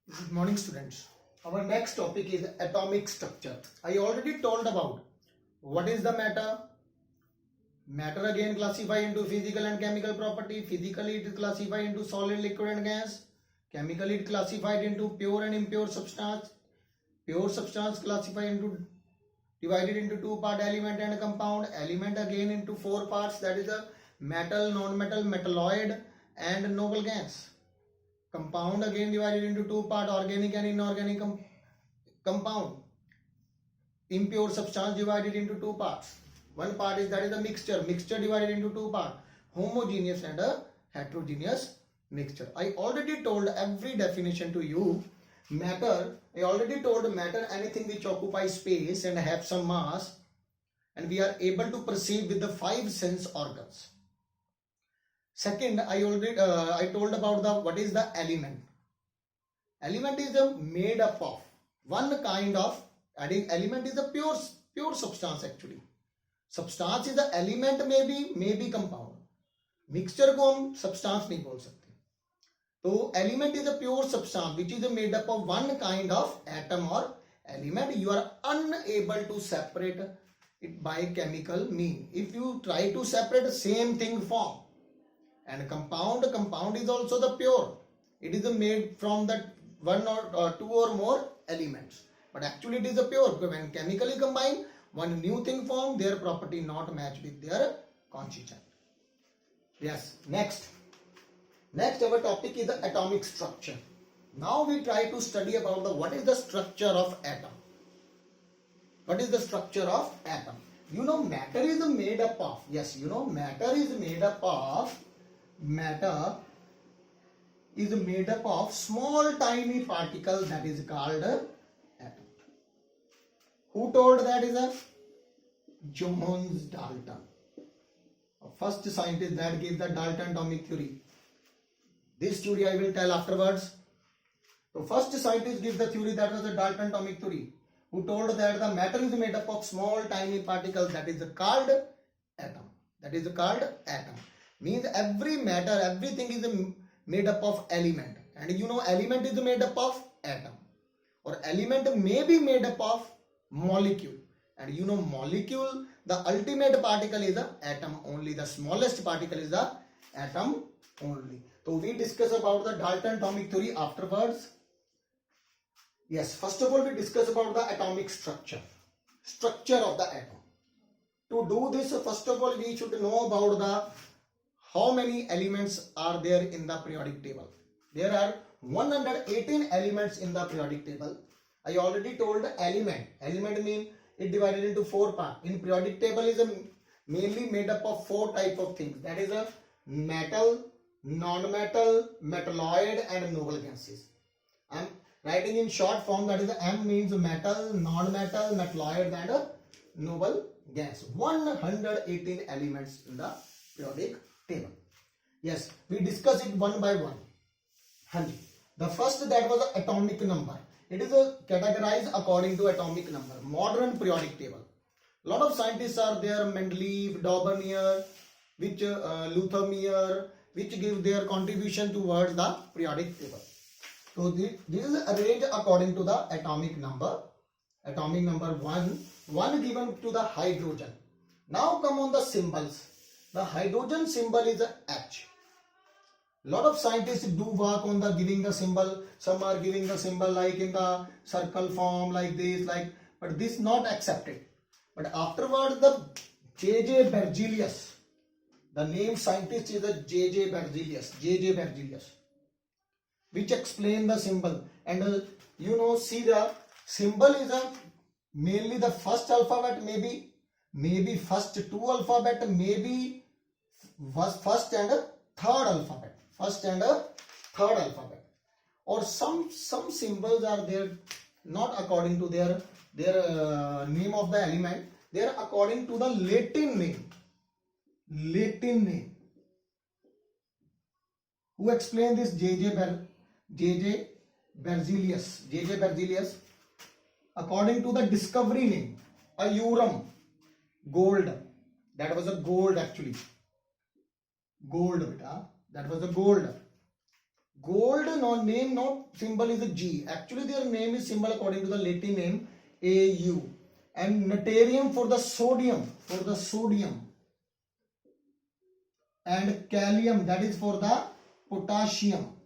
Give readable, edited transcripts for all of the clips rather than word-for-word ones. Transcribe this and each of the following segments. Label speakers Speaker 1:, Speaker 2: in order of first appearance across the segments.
Speaker 1: Good morning, students. Our next topic is atomic structure. I already told about what is the matter. Matter again classified into physical and chemical property. Physically it is classified into solid, liquid and gas. Chemically it classified into pure and impure substance. Pure substance classified into divided into two part, element and compound. Element again into four parts, that is a metal, non-metal, metalloid and noble gas. Compound again divided into two part, organic and inorganic compound. Impure substance divided into two parts. One part is that is a mixture divided into two parts, homogeneous and a heterogeneous mixture. I already told every definition to you. Matter, I already told matter anything which occupies space and have some mass, and we are able to perceive with the five sense organs. Second, I told about the what is the element. Element is made up of one kind of element is a pure substance actually. Substance is the element, maybe compound. Mixture को हम substance नहीं बोल सकते. तो element is a pure substance which is made up of one kind of atom or element. You are unable to separate it by chemical mean. If you try to separate the same thing form. And compound is also the pure. It is made from that one or two or more elements. But actually it is a pure. When chemically combined, one new thing formed, their property not match with their constituent. Yes, next our topic is the atomic structure. Now we try to study about what is the structure of atom. What is the structure of atom? You know matter is made up of, yes, you know matter is made up of small tiny particles, that is called atom. Who told that is a John Dalton, first scientist that gave the Dalton atomic theory. This theory I will tell afterwards. So first scientist gives the theory, that was the Dalton atomic theory, who told that the matter is made up of small tiny particles, that is called atom. That is called atom. Means every matter, everything is made up of element, and you know element is made up of atom, or element may be made up of molecule, and you know molecule, the ultimate particle is the atom only, the smallest particle is the atom only. So we discuss about the Dalton atomic theory afterwards. Yes, first of all we discuss about the atomic structure of the atom. To do this, first of all we should know about the how many elements are there in the periodic table. There are 118 elements in the periodic table. I already told the element means it divided into four parts. In periodic table is mainly made up of four type of things, that is a metal, non-metal, metalloid and noble gases. I am writing in short form, that is M means metal, non-metal, metalloid and noble gas. 118 elements in the periodic table. Yes, we discuss it one by one. The first, that was the atomic number. It is categorized according to atomic number. Modern periodic table. Lot of scientists are there, Mendeleev, Daubernier, which Luthermier, which give their contribution towards the periodic table. So this is arranged according to the atomic number. Atomic number 1 given to the hydrogen. Now come on the symbols. The hydrogen symbol is H. Lot of scientists do work on the giving the symbol. Some are giving the symbol like in the circle form, like this, but this not accepted. But afterwards the J.J. Berzelius, the name scientist is J.J. Berzelius, which explain the symbol. And you know, see the symbol is mainly the first alphabet, maybe first two alphabet, maybe first and third alphabet. Or some symbols are there not according to their name of the element. They are according to the Latin name. Who explained this? J.J. Berzelius. According to the discovery name, Aurum, gold. That was a gold actually. Gold, beta. That was a gold. Gold name, not symbol is a G. Actually, their name is symbol according to the Latin name AU. And Natrium for the sodium, and Kalium, that is for the potassium.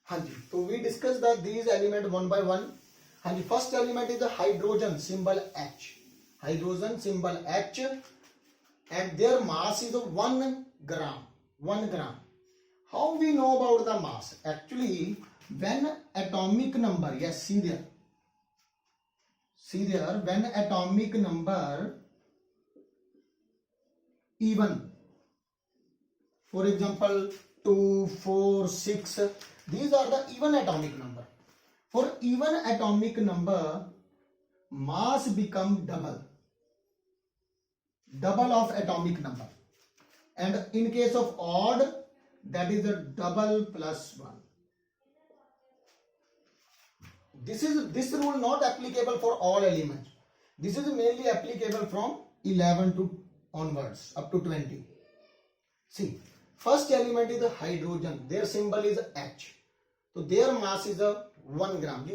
Speaker 1: Hanji, so we discussed that these elements one by one. Hanji, first element is the hydrogen, symbol H. Hydrogen, symbol H, and their mass is 1 gram. 1 gram. How we know about the mass? Actually, when atomic number, yes, see there, when atomic number even, for example 2, 4, 6, these are the even atomic number. For even atomic number, mass become double of atomic number, and in case of odd, that is a double plus 1. This rule not applicable for all elements. This is mainly applicable from 11 to onwards up to 20. See, first element is the hydrogen. Their symbol is H. So their mass is a 1 gram.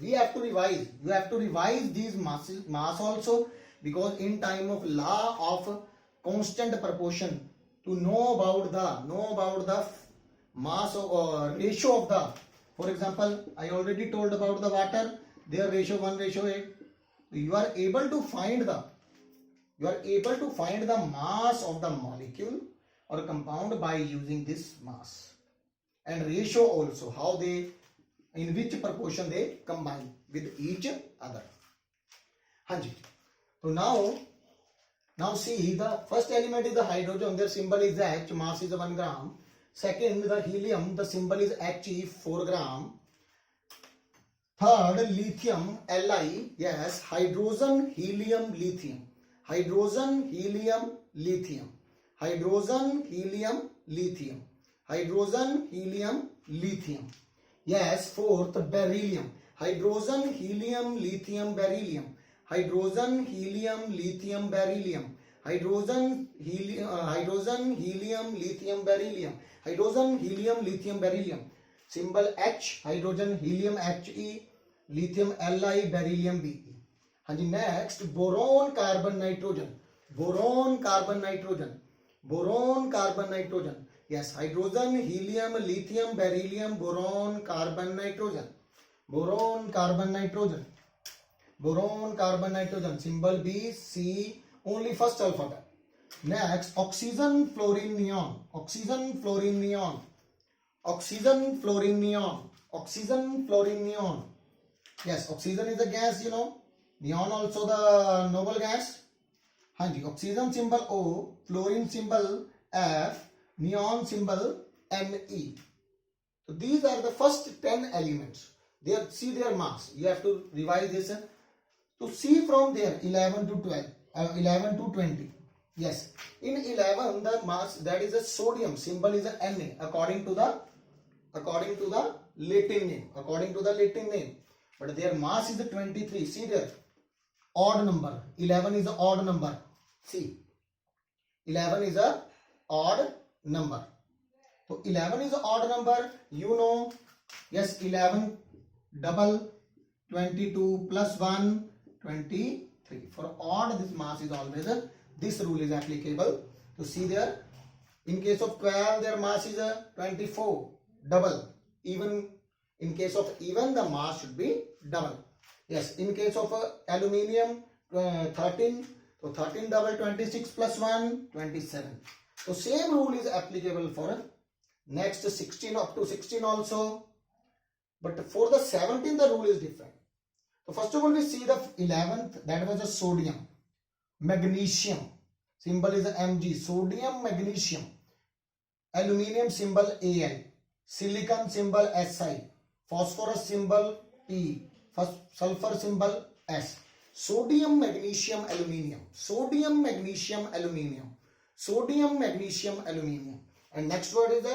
Speaker 1: We have to revise. You have to revise these mass also, because in time of law of constant proportion, to know about the mass or ratio of the, for example, I already told about the water, their ratio 1:8. You are able to find the mass of the molecule or compound by using this mass, and ratio also, how they, in which proportion they combine with each other. Hanji. So now see, the first element is the hydrogen, their symbol is H, mass is 1 gram. Second, the helium, the symbol is He, 4 gram. Third, lithium, Li, yes, hydrogen, helium, lithium. Hydrogen, helium, lithium. Hydrogen, helium, lithium. Hydrogen, helium, lithium. Yes, fourth, beryllium. Hydrogen, helium, lithium, beryllium. Hydrogen, helium, lithium, beryllium. Hydrogen, helium, lithium, beryllium. Hydrogen, helium, lithium, beryllium. Symbol H, hydrogen, helium, He, lithium, Li, beryllium, Be. Hanji, next, boron, carbon, nitrogen. Boron, carbon, nitrogen. Boron, carbon, nitrogen. Yes, hydrogen, helium, lithium, beryllium, boron, carbon, nitrogen. Boron, carbon, nitrogen. Boron, carbon, nitrogen. Symbol B, C, only first alphabet. Next, oxygen, fluorine, neon. Oxygen, fluorine, neon. Oxygen, fluorine, neon. Oxygen, fluorine, neon. Yes, oxygen is a gas, you know. Neon also the noble gas. Hanji, oxygen symbol O, fluorine symbol F, neon symbol Ne. So these are the first 10 elements. See their mass. You have to revise this. To see from there 11 to 12, 11 to 20. Yes, in 11 the mass, that is a sodium, symbol is a Na according to the Latin name. But their mass is a 23. See there, odd number. 11 is an odd number. See, 11 is a odd number. So 11 is an odd number. You know, yes, 11 double, 22 plus 1, 23. For odd, this mass is always a, this rule is applicable. To see there, in case of 12, their mass is a 24, double. Even in case of even, the mass should be double. Yes, in case of aluminium, 13, so 13 double, 26 plus 1, 27. So same rule is applicable for next 16 up to 16 also. But for the 17, the rule is different. So first of all, we see the 11th, that was a sodium. Magnesium, symbol is Mg. Sodium, magnesium. Aluminium, symbol Al. Silicon, symbol Si. Phosphorus, symbol P. Sulfur, symbol S. Sodium, magnesium, aluminium. Sodium, magnesium, aluminium. Sodium, magnesium, aluminium. And next word is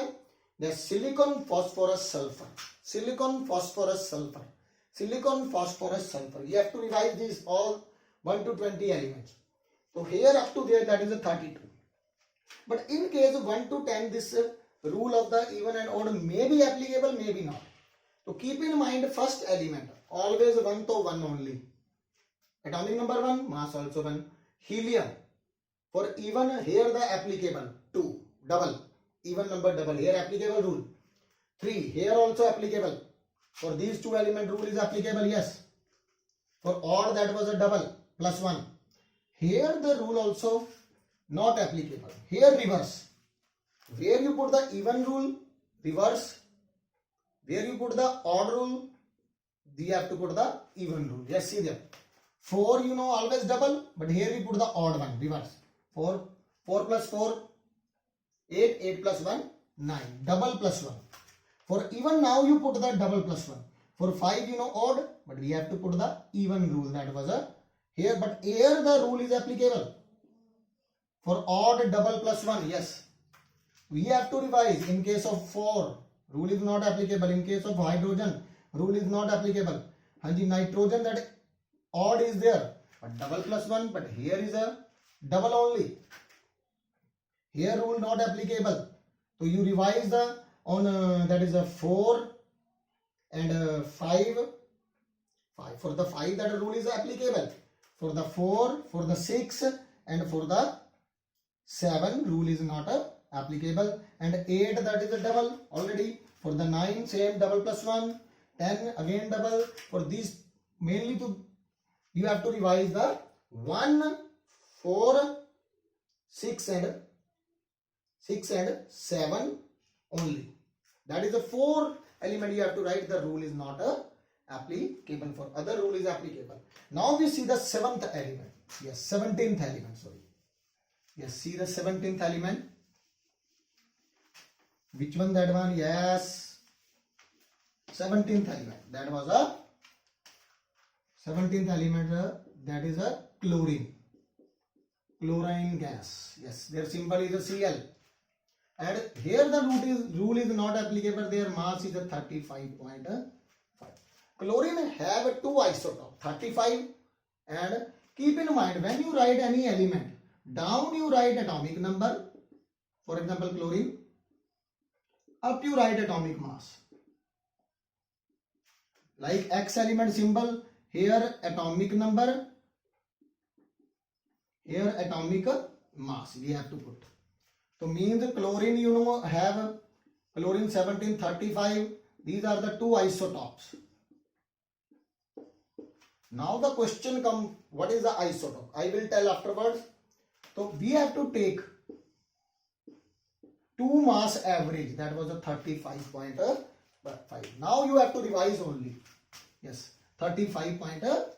Speaker 1: the silicon, phosphorus, sulfur. Silicon, phosphorus, sulfur. Silicon, phosphorus, sulfur. You have to revise these all 1 to 20 elements. So here up to there, that is a 32. But in case 1 to 10, this rule of the even and odd may be applicable, may be not. So keep in mind, first element always 1 to 1 only. Atomic number 1, mass also 1. Helium, for even here the applicable 2, double, even number double, here applicable rule. 3, here also applicable. For these two element rule is applicable, yes. For odd that was a double, plus 1. Here the rule also not applicable. Here reverse. Where you put the even rule, reverse. Where you put the odd rule, you have to put the even rule. Yes, see there. 4 you know always double, but here we put the odd one, reverse. 4 plus 4, 8, 8 plus 1, 9. Double plus 1. For even now you put the double plus 1. For 5 you know odd, but we have to put the even rule. That was a here, but here the rule is applicable. For odd double plus 1, yes. We have to revise. In case of 4, rule is not applicable. In case of hydrogen, rule is not applicable. Hanji, nitrogen, that odd is there, but double plus 1, but here is a double only. Here rule not applicable. So you revise the on that is a 4 and 5. 5 for the 5 that rule is applicable. For the 4, for the 6 and for the 7 rule is not applicable. And 8 that is a double already. For the 9 same double plus 1. 10 again double. For these mainly to you have to revise the 1, 4, 6 and 7 only. That is the 4 element you have to write. The rule is not applicable. For other rule is applicable. Now we see the 7th element. Yes, 17th element. Sorry. Yes, see the 17th element. Which one that one? Yes, 17th element. That was a 17th element. That is a chlorine. Chlorine gas. Yes, their symbol is a Cl. And here the rule is not applicable. Their mass is a 35.5. Chlorine have two isotopes, 35, and keep in mind when you write any element, down you write atomic number. For example, chlorine. Up you write atomic mass. Like X element symbol, here atomic number, here atomic mass we have to put. So means chlorine you know have chlorine 1735. These are the two isotopes. Now the question comes, what is the isotope? I will tell afterwards. So we have to take 2 mass average. That was a 35.5. Now you have to revise only. Yes, 35.5.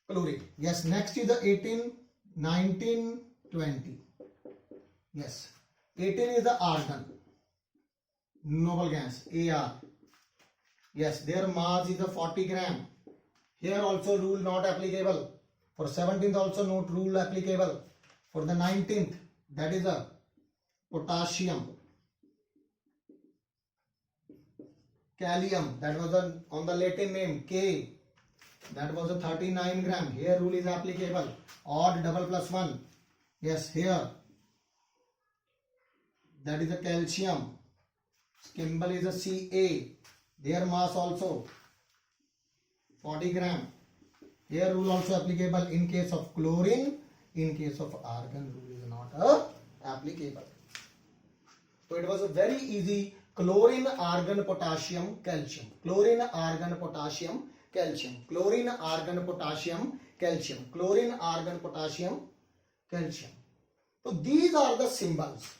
Speaker 1: Chlorine. Yes, next is the 18, 19, 20. Yes, 18 is the argon. Noble gas, Ar. Yes, their mass is a 40 gram. Here also rule not applicable. For 17th also not rule applicable. For the 19th, that is a potassium. Kalium, that was on the Latin name K. That was a 39 gram. Here rule is applicable. Odd double plus 1. Yes, here. That is a calcium. Symbol is a Ca. Their mass also 40 gram. Here rule also applicable in case of chlorine. In case of argon, rule is not applicable. So it was a very easy. Chlorine, argon, potassium, calcium. Chlorine, argon, potassium, calcium. Chlorine, argon, potassium, calcium. Chlorine, argon, potassium, calcium. So these are the symbols.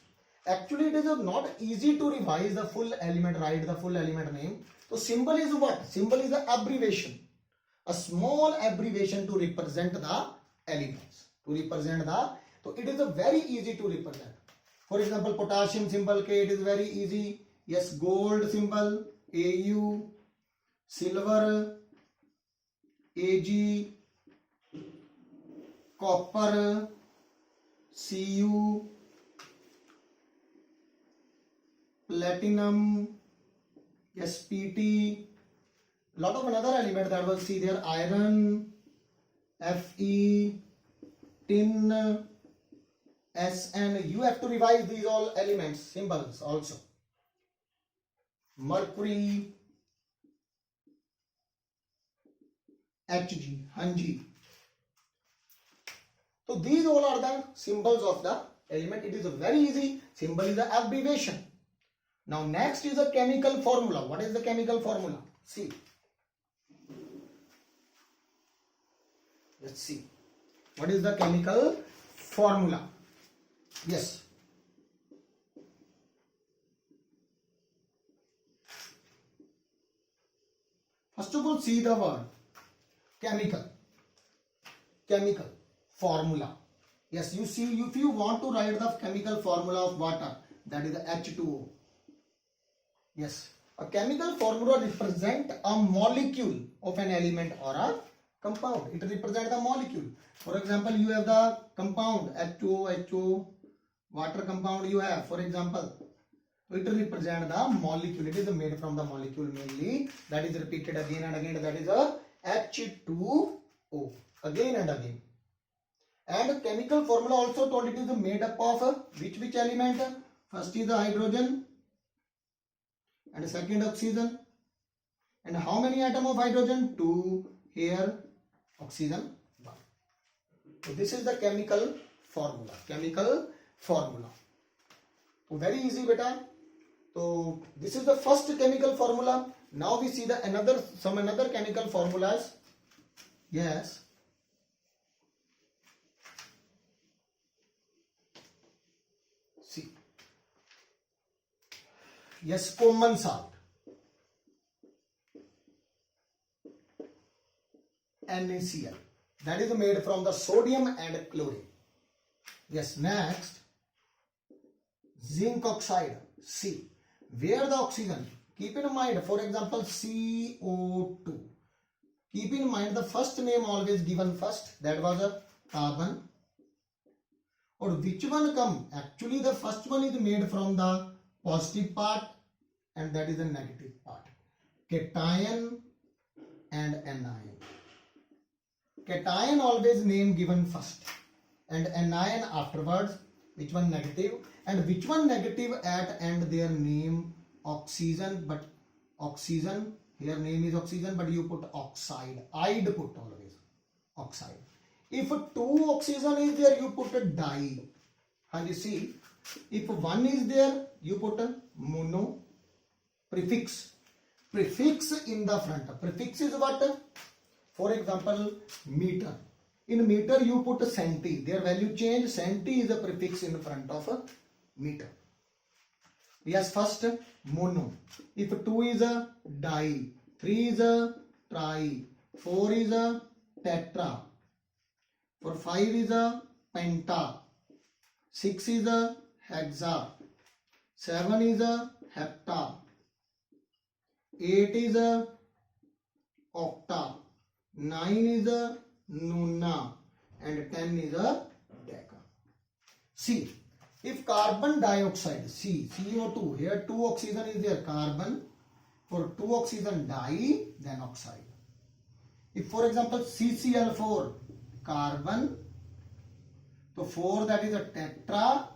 Speaker 1: Actually, it is not easy to revise the full element, write the full element name. So symbol is what? Symbol is an abbreviation. A small abbreviation to represent the elements. So it is a very easy to represent. For example, potassium symbol K, it is very easy. Yes, gold symbol AU, silver AG, copper Cu, platinum SPT. Lot of another element that was see there, iron, Fe, tin, Sn. You have to revise these all elements, symbols also. Mercury, Hg, Hangi. So these all are the symbols of the element. It is a very easy. Symbol is the abbreviation. Now next is the chemical formula. What is the chemical formula? See. Let's see. What is the chemical formula? Yes. First of all, see the word chemical. Chemical formula. Yes, you see, if you want to write the chemical formula of water, that is the H2O. Yes, a chemical formula represents a molecule of an element or a compound. It represents the molecule. For example, you have the compound H2O, HO, water compound you have. For example, it represents the molecule. It is made from the molecule mainly. That is repeated again and again. That is a H2O. Again and again. And chemical formula also told it is made up of which element? First is the hydrogen and second oxygen. And how many atoms of hydrogen? 2. Here oxygen 1. So this is the chemical formula. Chemical formula. So very easy beta. So this is the first chemical formula. Now we see the another chemical formulas. Yes. See. Yes, common salt. NaCl. That is made from the sodium and chlorine. Yes, next. Zinc oxide, C. Where the oxygen? Keep in mind, for example, CO2. Keep in mind the first name always given first. That was a carbon. Or which one come? Actually, the first one is made from the positive part and that is the negative part. Cation and anion. Cation always name given first and anion afterwards. Which one negative? And which one negative at end their name oxygen, but oxygen, here name is oxygen, but you put oxide. I'd put always oxide. If 2 oxygen is there, you put a di. And you see, if 1 is there, you put a mono. Prefix. Prefix in the front. Prefix is what? For example, meter. In meter you put a centi. Their value change. Centi is a prefix in front of a meter. Yes, first mono. If 2 is a di, 3 is a tri, 4 is a tetra, for 5 is a penta, 6 is a hexa, 7 is a hepta, 8 is a octa, 9 is a nona, and 10 is a deca. See, if carbon dioxide, C, CO2, here 2 oxygen is there, carbon, for 2 oxygen di, then oxide. If for example CCl4, carbon, तो 4 that is a tetra,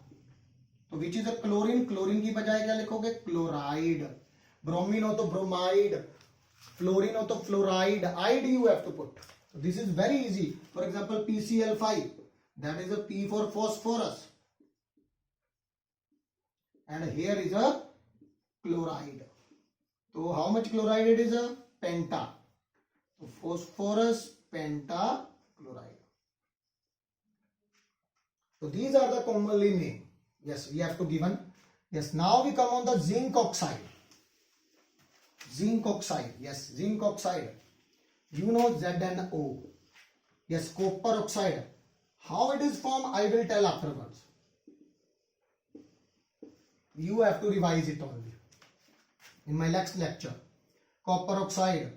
Speaker 1: तो which is a chlorine, chlorine की बजाय क्या लिखोगे? Chloride. Bromine हो तो bromide, fluorine हो तो fluoride, ide you have to put. So this is very easy. For example PCl5, that is a P for phosphorus. And here is a chloride. So how much chloride it is? A penta. So phosphorus penta chloride. So these are the commonly named. Yes, we have to given. Yes, now we come on the zinc oxide. Zinc oxide. Yes, zinc oxide. You know ZnO. Yes, copper oxide. How it is formed, I will tell afterwards. You have to revise it only in my next lecture. Copper oxide,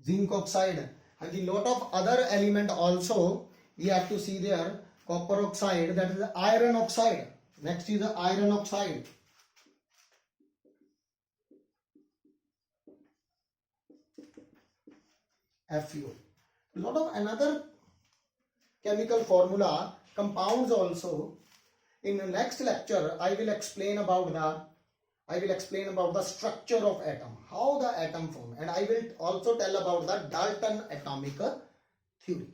Speaker 1: zinc oxide, and a lot of other element also we have to see there. Copper oxide, that is the iron oxide. Next is the iron oxide. FeO. A lot of another chemical formula, compounds also. In the next lecture, I will explain about the structure of atom, how the atom form, and I will also tell about the Dalton atomic theory.